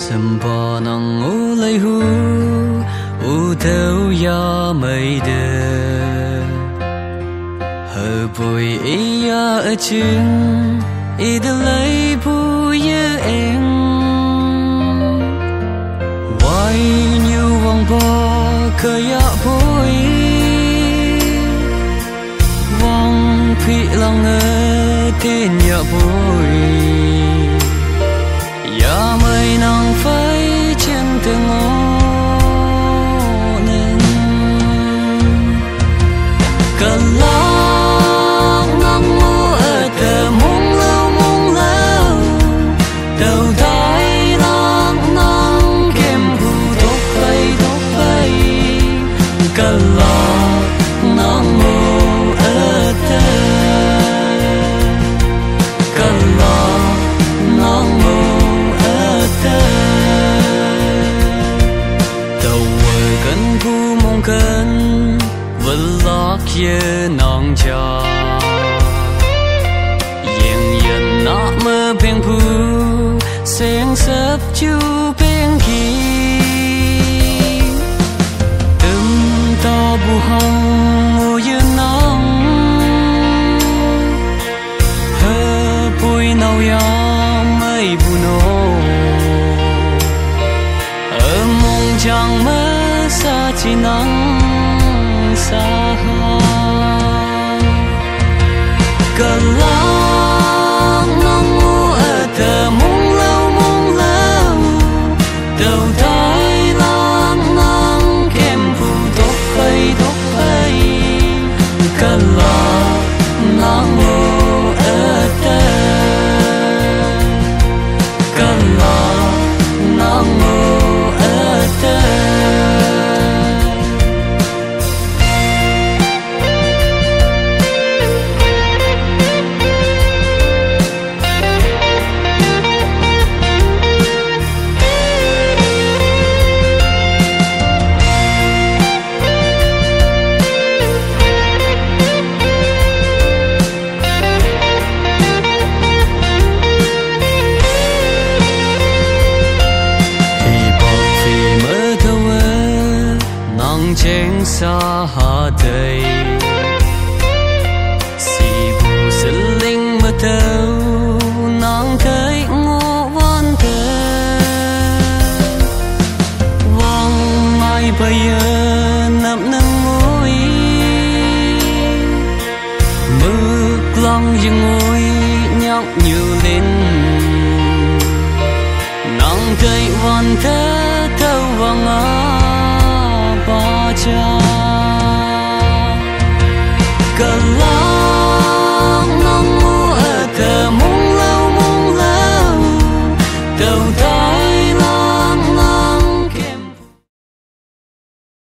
sầm bò nắng u lấy hu u theo ya mây đê hờ bụi ya ở chừng ý đã lấy bụi em why như vòng bò khơi ya bụi vòng phi lòng ngơ thiên ya bụi ya mây nắng phai trên từng ngõ nên cần lòng nắng mưa ở tờ mông lâu đầu thái nắng nắng kem phù tóc bay cần lòng nắng mưa ở tờ cần lòng nắng mưa ở tờ đầu gần thu mong cần vẫn lo kia nong cha yên yên nọ mơ bên phu sáng sớm chu bên kia từng to bu hồng mùa yên nắng hơ bụi nâu ya mây bu nô ở mong chẳng mơ xa chỉ nắng xa cần lòng nắng mưa ở tờ mông lâu đầu thái nắng nắng kem phù tóc bay cần lòng nắng mưa ở tờ cần lòng nắng mưa ở tờ trên xa hà đầy xì bù sinh linh mơ thâu nắng thấy ngô văn thơ vang mai bây giờ nằm nâng ngôi mực lòng dừng ngôi nhóc như lên nắng thấy văn thơ thâu vang cha cần lòng nắng mưa ở tờ mông lâu đầu